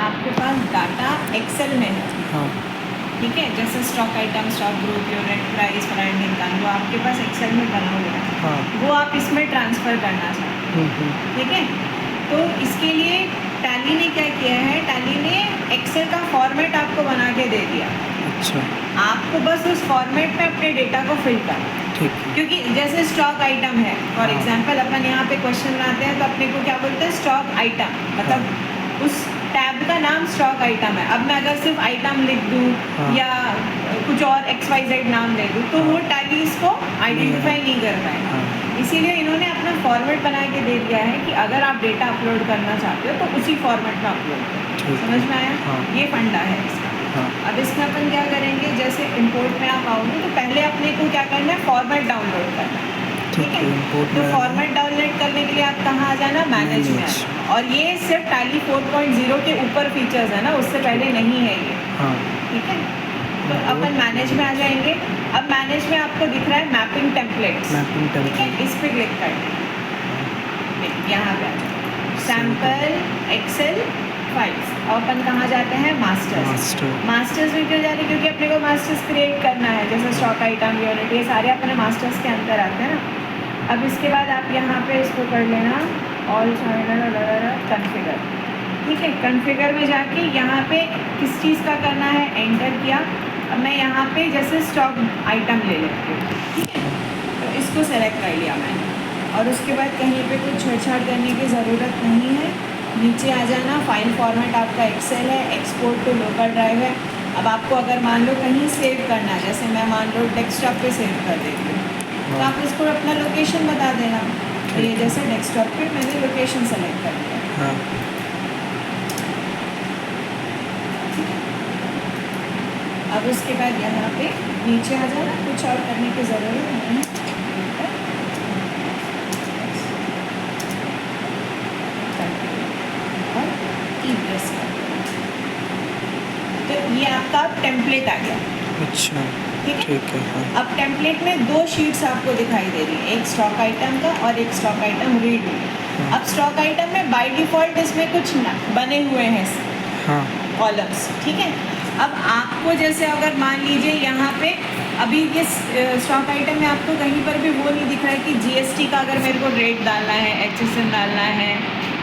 आपके पास data Excel में है, हाँ ठीक है, जैसे stock item, stock group, unit price, front income, वो आपके पास एक्सेल में बना हुआ है, हाँ वो आप इसमें ट्रांसफ़र करना चाहते हैं, ठीक है। तो इसके लिए टैली ने क्या किया है, टैली ने एक्सेल का फॉर्मेट आपको बना के दे दिया। अच्छा आपको बस उस फॉर्मेट में अपने डेटा को फिल करना, ठीक है। क्योंकि जैसे स्टॉक आइटम है, फॉर हाँ। एग्जांपल अपन यहाँ पे क्वेश्चन लाते हैं तो अपने को क्या बोलते हैं, स्टॉक आइटम, मतलब उस टैब का नाम स्टॉक आइटम है। अब मैं अगर सिर्फ आइटम लिख दूँ हाँ। या कुछ और XYZ नाम दे दूँ तो वो टैली इसको आइडेंटिफाई नहीं कर पाएगा। हाँ। इसीलिए इन्होंने अपना फॉर्मेट बना के दे दिया है कि अगर आप डेटा अपलोड करना चाहते हो तो उसी फॉर्मेट में अपलोड करो। ठीक है। समझ में आया? हाँ। ये फंडा है इसका। हाँ। अब इसमें अपन क्या करेंगे, जैसे इंपोर्ट में आप आओगे तो पहले अपने को क्या करना है, फॉर्मेट डाउनलोड करना है, ठीक है। इंपोर्ट तो में फॉर्मेट डाउनलोड करने के लिए आप कहाँ आ जाना, मैनेज में मैनेज। आना। और ये सिर्फ टैली 4.0 के ऊपर फीचर्स है ना, उससे पहले नहीं है ये, हाँ ठीक है। तो अपन मैनेज में आ जाएंगे। अब मैनेज में आपको दिख रहा है मैपिंग टेम्पलेट्स, मैपिंग ठीक है, टेम्पलेट। इस पर क्लिक करना, यहाँ पे आ जाए सैम्पल एक्सेल फाइल्स। और अपन कहाँ जाते हैं, मास्टर्स। मास्टर्स में क्यों जाते हैं, क्योंकि अपने को मास्टर्स क्रिएट करना है, जैसे स्टॉक आइटम, यूनिट, ये सारे अपने मास्टर्स के अंदर आते हैं ना। अब इसके बाद आप यहाँ पे इसको कर लेना ऑल कन्फिगर, ठीक है। कन्फिगर में जाके यहाँ पे किस चीज़ का करना है, एंटर किया। अब मैं यहाँ पे जैसे स्टॉक आइटम ले लेती हूँ, ठीक है, तो इसको सेलेक्ट कर लिया मैंने। और उसके बाद कहीं पे कुछ छेड़छाड़ करने की ज़रूरत नहीं है, नीचे आ जाना। फाइल फॉर्मेट आपका एक्सेल है, एक्सपोर्ट टू लोकल ड्राइव है। अब आपको अगर मान लो कहीं सेव करना है, जैसे मैं मान लो डेस्कटॉप पे सेव कर देती हूँ, तो आप इसको अपना लोकेशन बता देना। तो ये जैसे डेस्कटॉप पे मैंने लोकेशन सेलेक्ट कर दिया, हाँ। अब उसके बाद यहाँ पे नीचे आ जाना, कुछ और करने की ज़रूरत नहीं है। और प्रेस कर, तो ये आपका टेम्पलेट आ गया, अच्छा ठीक है। ठीक है। हाँ। अब टेम्पलेट में दो शीट्स आपको दिखाई दे रही है, एक स्टॉक आइटम का और एक स्टॉक आइटम रीड। अब स्टॉक आइटम में बाय डिफ़ॉल्ट इसमें कुछ बने हुए हैं हाँ। कॉलम्स, ठीक है। अब आपको जैसे अगर मान लीजिए यहाँ पे अभी ये स्टॉक आइटम में आपको कहीं पर भी वो नहीं दिख रहा है कि GST का अगर मेरे को रेट डालना है, HSN डालना है,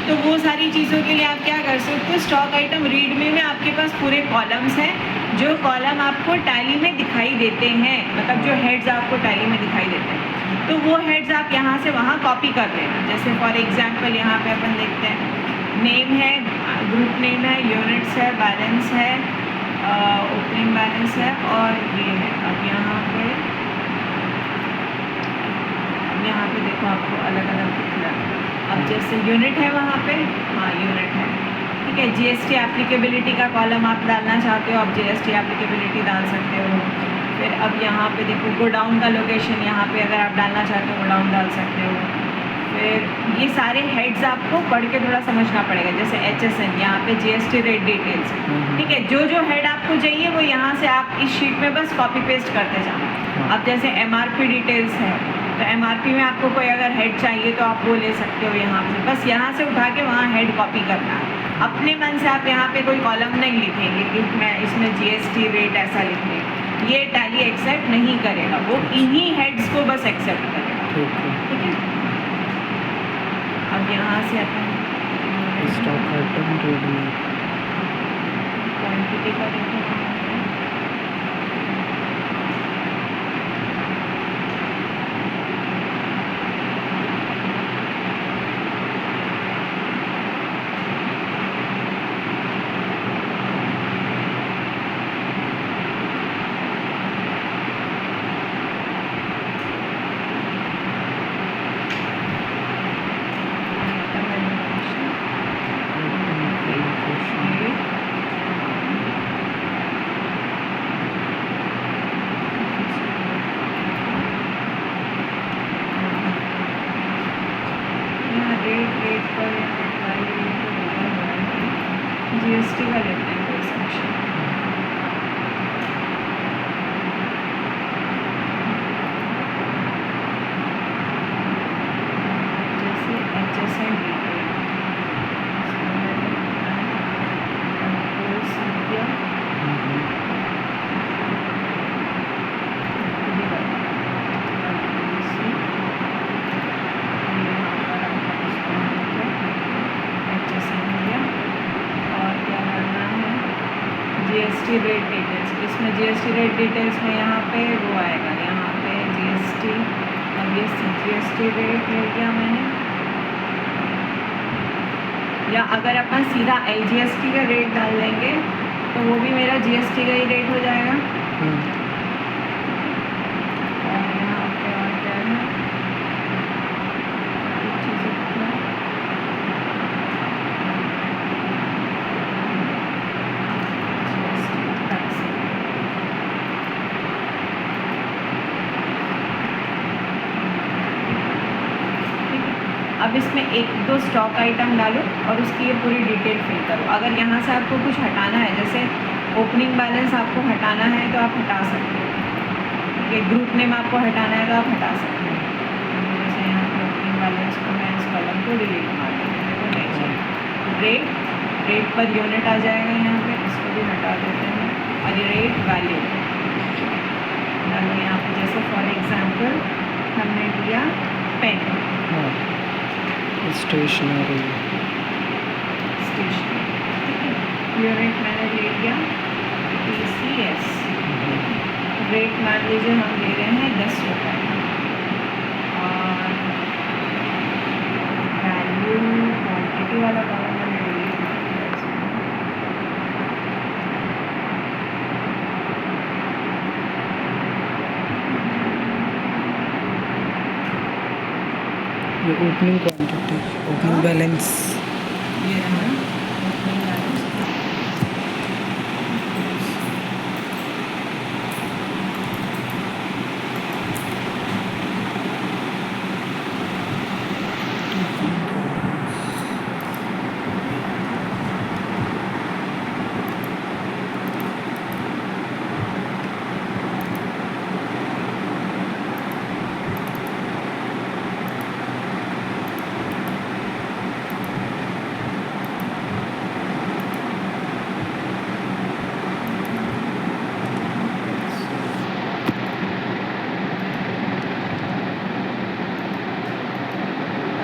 तो वो सारी चीज़ों के लिए आप क्या कर सकते हो, स्टॉक आइटम रीड में आपके पास पूरे कॉलम्स हैं, जो कॉलम आपको टैली में दिखाई देते हैं, मतलब जो हेड्स आपको टैली में दिखाई देते हैं, तो वो हेड्स आप यहाँ से वहाँ कॉपी कर लेना। जैसे फॉर एग्जांपल यहाँ पे अपन देखते हैं, नेम है, ग्रुप नेम है, यूनिट्स है, बैलेंस है, ओपनिंग बैलेंस है और ये है। अब यहाँ पे देखो आपको अलग अलग दिख रहा है। अब जैसे यूनिट है वहाँ पे, हाँ यूनिट है, ठीक है। GST एप्लीकेबिलिटी का कॉलम आप डालना चाहते हो, आप GST एप्लीकेबिलिटी डाल सकते हो। फिर अब यहाँ पे देखो गोडाउन का लोकेशन, यहाँ पे अगर आप डालना चाहते हो गोडाउन डाल सकते हो। फिर ये सारे हेड्स आपको पढ़ के थोड़ा समझना पड़ेगा, जैसे HSN, यहाँ पे GST रेट डिटेल्स, ठीक है। जो जो हेड आपको चाहिए वो यहाँ से आप इस शीट में बस कॉपी पेस्ट करते जाओ। अब जैसे MRP डिटेल्स है, तो MRP में आपको कोई अगर हेड चाहिए तो आप वो ले सकते हो यहाँ से, बस यहाँ से उठा के वहाँ हेड कॉपी करना है। अपने मन से आप यहाँ पे कोई कॉलम नहीं लिखेंगे कि मैं इसमें GST रेट ऐसा लिखूँगी, ये टैली एक्सेप्ट नहीं करेगा, वो इन्हीं हेड्स को बस एक्सेप्ट करेगा, ठीक है। अब यहाँ से अपन स्टॉक आइटम रीड में क्वांटिटी का देखो, रेट पर GST का लेते हैं कोई सेक्शन, जैसे HSN detail, GST rate details, इसमें जीएसटी रेट डिटेल्स में यहाँ पे वो आएगा, यहाँ पे जीएसटी। अब ये जीएसटी रेट ले लिया मैंने, या अगर अपन सीधा एलजीएसटी का रेट डाल देंगे तो वो भी मेरा जीएसटी का ही रेट हो जाएगा। और यहाँ पे और क्या है, कुछ चीज़ें अब इसमें एक दो स्टॉक आइटम डालो और उसकी ये पूरी डिटेल फिल करो। अगर यहाँ से आपको कुछ हटाना है, जैसे ओपनिंग बैलेंस आपको हटाना है तो आप हटा सकते हो, ये ग्रुप नेम आपको हटाना है तो आप हटा सकते हो। जैसे यहाँ पे ओपनिंग बैलेंस को मैं इस कॉलम को डिलीट मार देती हूँ, नहीं चाहिए। रेट पर यूनिट आ जाएगा यहाँ पे, इसको भी हटा देते हैं। और ये रेट वैल्यू डालो यहाँ पे, जैसे फॉर एग्जाम्पल हमने लिया पेन, स्टेशनरी, यूनिट मैंने ले लिया TCS। रेट मान लीजिए हम ले रहे हैं 10 रुपये, और वैल्यू क्वांटिटी वाला कॉलम मैंने डिलीट कर दिया इसमें। ये ओपनिंग क्वांटिटी, ओपनिंग बैलेंस, ये रहा opening balance।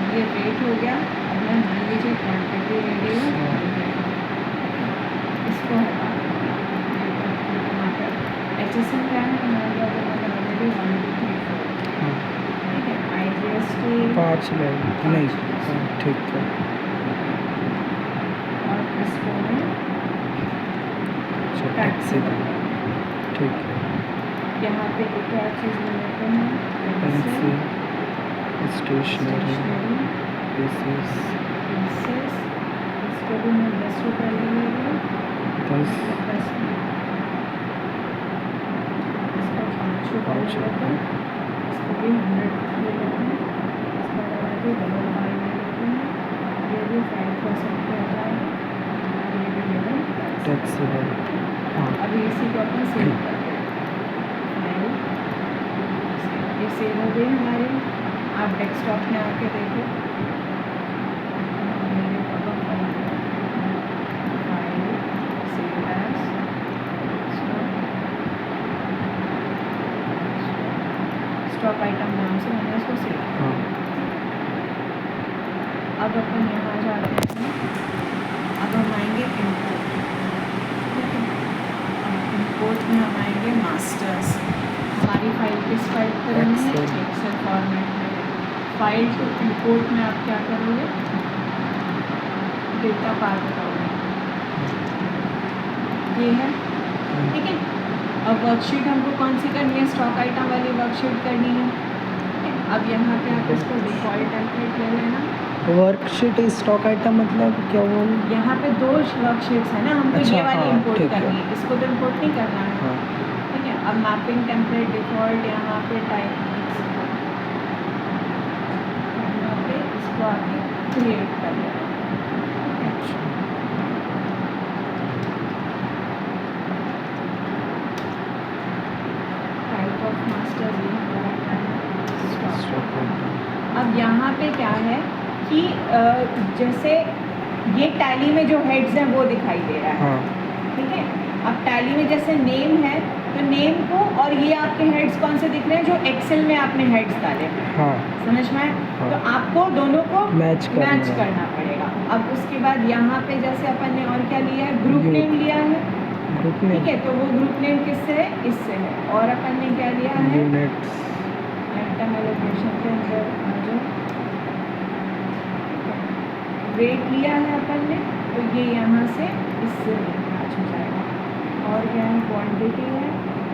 ये रेट हो गया। अब मैं मान लीजिए क्वांटिटी ले रही हूँ, इसको हटा टमाटर HSM क्या है, मैं बता दे रही 1 2 3 4, ठीक है। IGST 5 नहीं, ठीक है। और इसको मैं टैक्सेबल, ठीक है। यहाँ पे एक और चीज़ ले लेते हैं, पेंसिल, स्टेशनरी, पीसेस, इसको भी मैं 10 रुपये ले लूँगी। 10, इसको 5 रुपये ले लेते हैं, इसको भी 100 ले लेते हैं, इसका लगा के डबल 5 ले लेते हैं, ये भी 5% पे आ जाएगा, ये भी लेवल टैक्सेबल। हाँ, अभी इसी को अपन सेव करते हैं। ये सेव हो गई हमारी। आप डेस्कटॉप में आके देखो, मेरे पापा file save as stock item नाम से मैंने इसको सेव किया। हाँ, अब अपन यहाँ जाते हैं, अब हम आएंगे इम्पोर्ट, ठीक है। अब इम्पोर्ट में हम आएंगे मास्टर्स। हमारी फाइल किस फाइल पर है, एक्सेल फॉर्मेट में। फाइल को इम्पोर्ट में आप क्या करोगे, डेटा पार करोगे, ये है, ठीक है। अब वर्कशीट हमको कौन सी करनी है, स्टॉक आइटम वाली वर्कशीट करनी है, ठीक है। अब यहाँ पे आप इसको डिफ़ॉल्ट टेम्पलेट ले लेना। वर्कशीट स्टॉक आइटम मतलब क्या वो? यहाँ पे 2 वर्कशीट्स है ना, हमको अच्छा, ये वाली हाँ, इंपोर्ट ठीक है। करनी है, इसको तो इंपोर्ट नहीं करना है, हाँ, ठीक है। अब मैपिंग टेम्पलेट डिफ़ॉल्ट यहाँ पे टाइप, यहाँ पे इसको आके क्रिएट कर लेना, ठीक है। टाइप ऑफ मास्टर ये हमारा क्या है, स्टॉक आइटम। अब यहाँ पे क्या है कि जैसे ये टैली में जो हेड्स हैं वो दिखाई दे रहा है, हाँ, ठीक है। अब टैली में जैसे नेम है तो नेम को, और ये आपके हेड्स कौन से दिख रहे हैं, जो एक्सेल में आपने हेड्स डाले हैं, हाँ, समझ में आए? हाँ। तो आपको दोनों को मैच करना पड़ेगा। अब उसके बाद यहाँ पे जैसे अपन ने और क्या लिया है, ग्रुप ग्रुप। नेम लिया है, ग्रुप ठीक नेम है, तो वो ग्रुप नेम किससे है, इससे है। और अपन ने क्या लिया है, यूनिट्स आइटम एलोकेशन के अंदर आ जाओ, वेट लिया है अपन ने, तो ये यहाँ से इससे मैच हो जाएगा। और क्या है, क्वांटिटी है,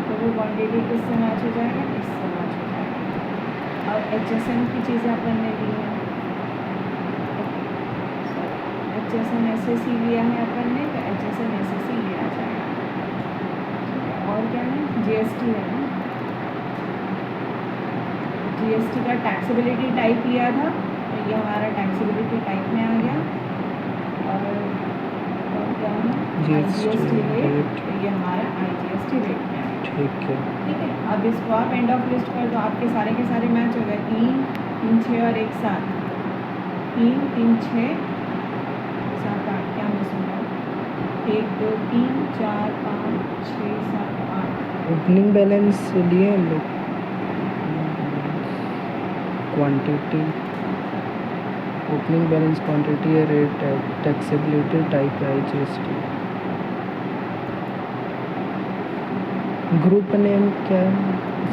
तो वो क्वांटिटी किससे मैच हो जाएगा, इससे मैच हो जाएगा। और HSN की चीज़ें अपन ने ली है, HSN SSE लिया है अपन ने, तो HSN SSE लिया जाएगा। और क्या है, GST है ना, GST का टैक्सेबिलिटी टाइप लिया था, तो ये हमारा टैक्सेबिलिटी टाइप में आ गया। और क्या है, IGST रेट, तो ये हमारा IGST रेट में आ गया। ठीक है। ठीक है, अब इसको आप एंड ऑफ लिस्ट कर दो, आपके सारे के सारे मैच हो गए, 3 3 6 और 1 7, 3 3 6 7 8, क्या मिस हो गया, 1 2 3 4 5 6 7 8। ओपनिंग बैलेंस लिए हम लोग, क्वांटिटी, ओपनिंग बैलेंस, क्वांटिटी है, रेट है, टैक्सेबिलिटी टाइप है, IGST। ग्रुप नेम क्या है,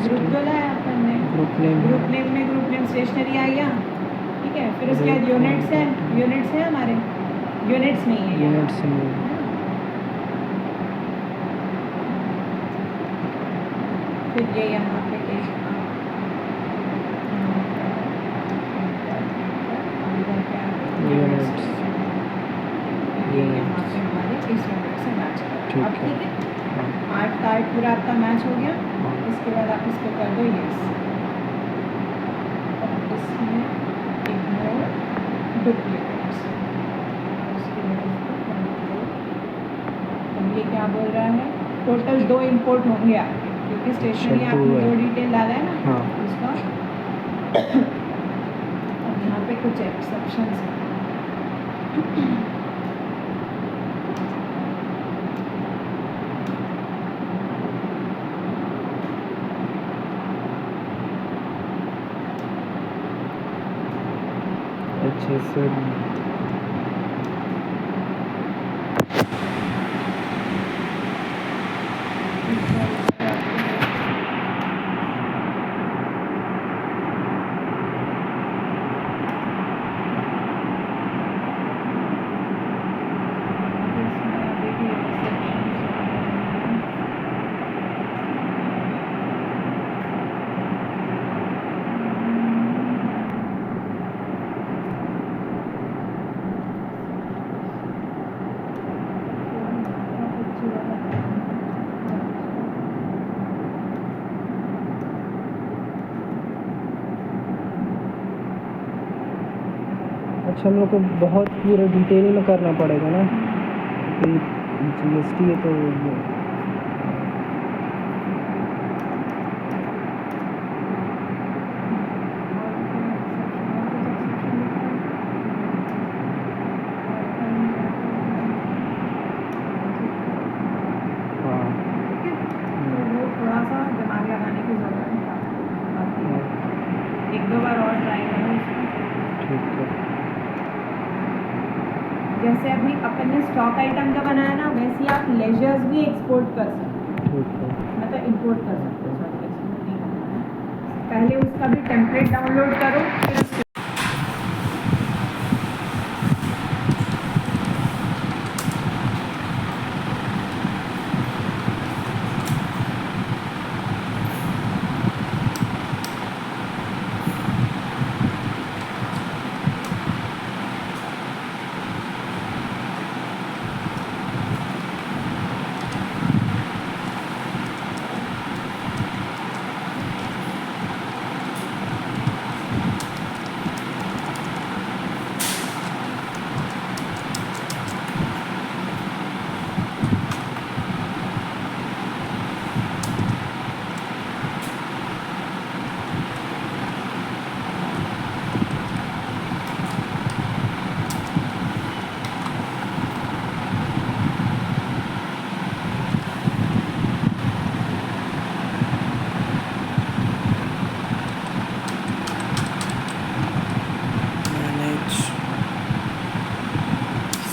ग्रुप बोला है अपन ने, ग्रुप नेम ग्रुप नेम में ग्रुप नेम स्टेशनरी आ गया। ठीक है, फिर उसके बाद यूनिट्स है, यूनिट्स है हमारे, यूनिट्स नहीं है यहाँ। यूनिट्स में फिर ये यहाँ पे एक यूनिट्स, ये यहाँ पे हमारे इस यूनिट से मैच कर, अब ठीक है, हाँ 8 का 8 पूरा आपका मैच हो गया। हाँ इसके बाद आप इसको कर दो यस, और इसमें इग्नोर डुप्लीकेट्स, अब ये क्या बोल रहा है, टोटल 2 इंपोर्ट होंगे आपके, क्योंकि स्टेशनरी अच्छा, आपने 2 2 है। डिटेल डाला है ना, हाँ उसका। अब यहाँ पे कुछ एक्सेप्शंस हैं। HSN अच्छा, हम लोग को बहुत पूरा डिटेल में करना पड़ेगा ना, क्योंकि GST है तो हाँ वो थोड़ा सा दिमाग लगाने की ज़रूरत है, बाकी एक दो बार और ट्राई करो इसको। ठीक है। जैसे अभी अपन ने स्टॉक आइटम का बनाया ना, वैसे ही आप लेजर्स भी एक्सपोर्ट कर सकते हो, ठीक है। मतलब इंपोर्ट कर सकते हो, सॉरी एक्सपोर्ट नहीं करना है। पहले उसका भी टेम्पलेट डाउनलोड करो, फिर उसके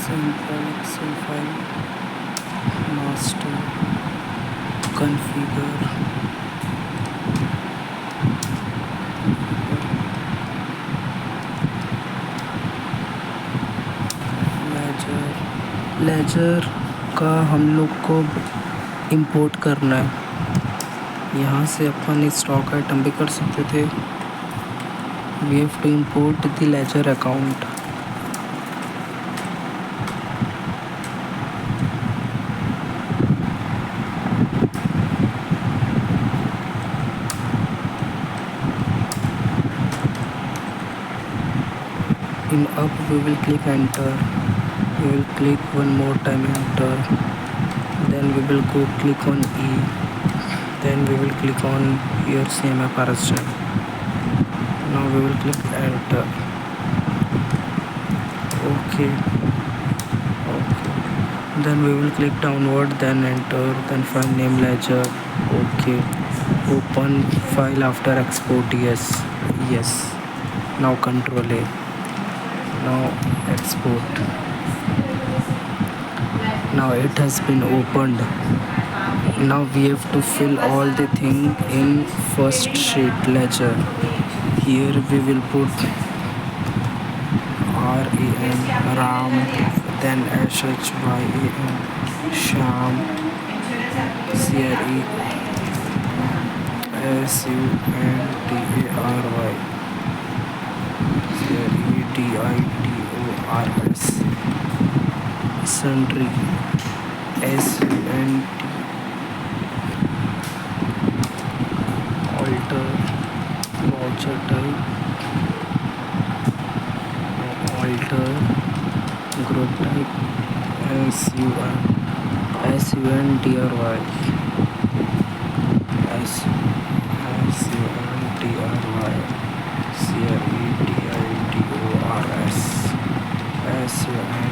Simple Excel file master configure ledger का हम लोग को इंपोर्ट करना है। यहाँ से अपन स्टॉक आइटम भी कर सकते थे। We have to import the ledger account. In up we will click enter. We will click one more time enter. Then we will go click on E. Then we will click on here CMFRS check. Now we will click enter. Okay. Then we will click downward, then enter, then file name ledger. Okay. Open file after export. Yes. Now control A. Now export. Now it has been opened. Now we have to fill all the thing in first sheet ledger. Here we will put RAM, then SHYAM, Sham, CRE, SUNTARY, CREDITORS, Sundry, SUNT, alter, voucher type, alter, group type, SUNTRY, SUNTRY, CREDITORS, SUN.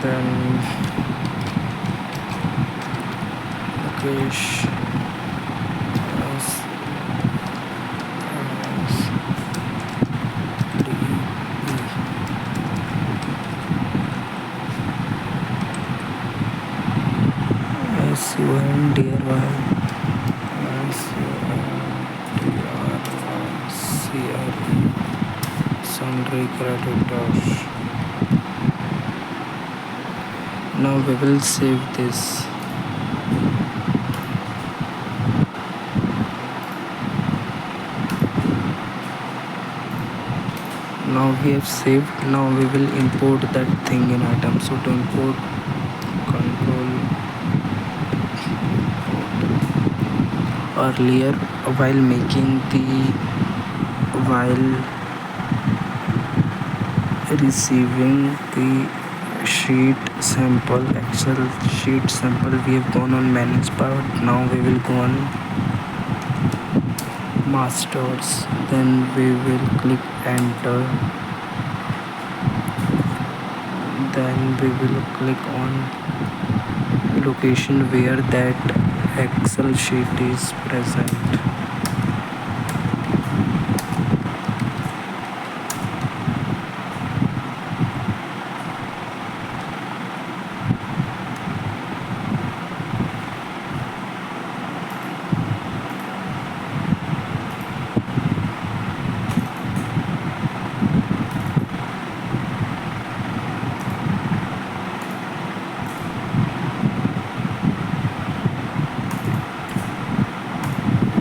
Then Mukesh SUNDRY, CRE, Sundry Creditors. Now we will save this. Now we have saved. Now we will import that thing in item. So to import, control. Earlier while receiving the sheet sample, Excel sheet sample, we have gone on manage part. Now we will go on masters, then we will click enter, then we will click on location where that Excel sheet is present.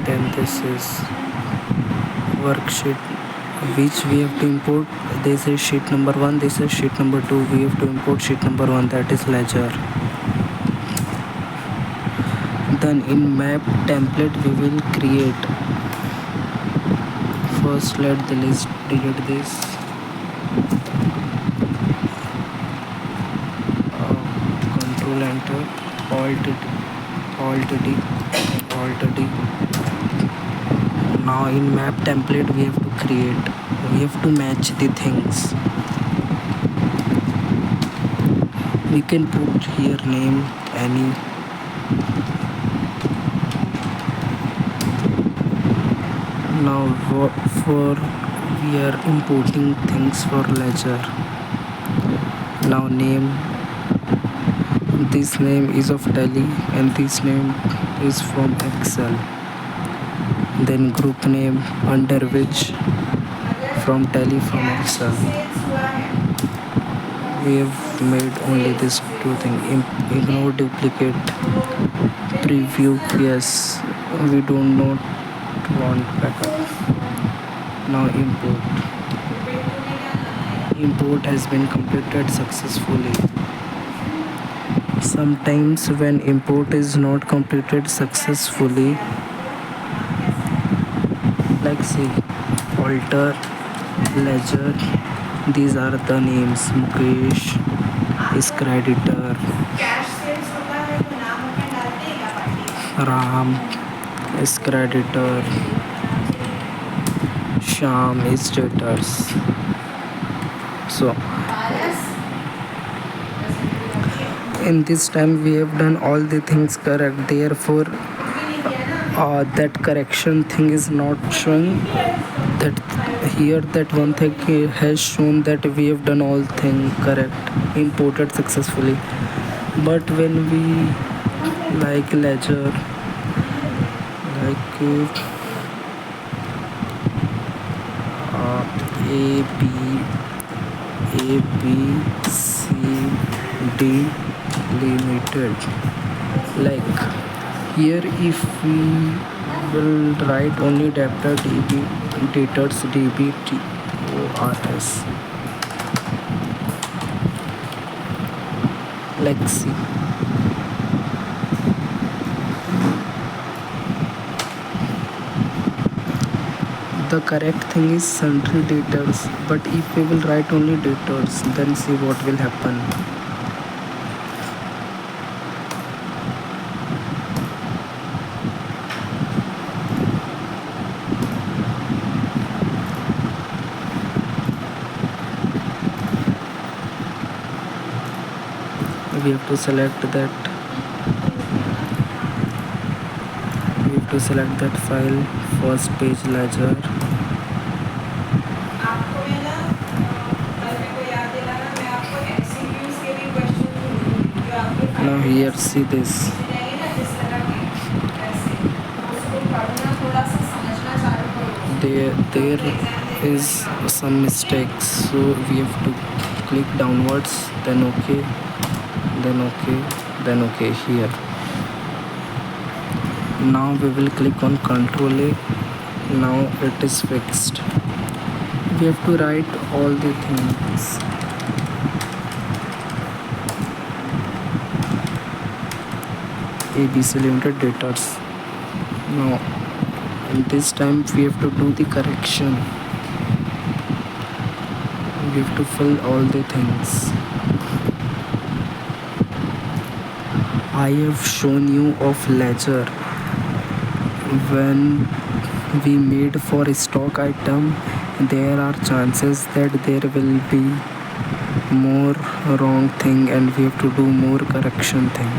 Then this is worksheet which we have to import. This is sheet number 1, this is sheet number 2. We have to import sheet number 1, that is ledger. Then in map template we will create. First let the list delete this. Control enter, alt D. Now in map template we have to match the things. We can put here name any. Now for we are importing things for ledger. Now name, this name is of Tally and this name is from Excel. Then group name under which from Tally from Excel. Sales हुआ है We have made only these two things. Ignore duplicate. Preview, yes, we do not want backup. Now import. Import has been completed successfully. Sometimes when import is not completed successfully, like say alter ledger, these are the names: Mukesh is creditor, cash sales होता है तो नाम अपने डालते हैं या party का Ram is creditor, Sham is debtors. So Paras in this time we have done all the things correct, therefore भी नहीं किया ना that correction thing is not showing. That here that one thing has shown that we have done all thing correct, imported successfully. But when we like ledger, like a b c d limited, like here if we will write only debtor db, debtors db tors, like see, the correct thing is sundry debtors, but if we will write only debtors, then see what will happen. We have to select that, we have to select that file, first page ledger. आपको मैं ना कल मेरे को याद दिलाना मैं आपको एमसीक्यूज के भी क्वेश्चन दूंगी जो आपके Now here see this, रहेंगे ना जिस तरह के ऐसे उसको पढ़ना थोड़ा सा समझना चालू करो there is some mistakes, so we have to click downwards, then okay, then okay, then okay. Here now we will click on Ctrl A. Now it is fixed. We have to write all the things. ABC Limited debtors. Now this time we have to do the correction. We have to fill all the things. I have shown you of ledger. When we made for a stock item, there are chances that there will be more wrong thing and we have to do more correction thing.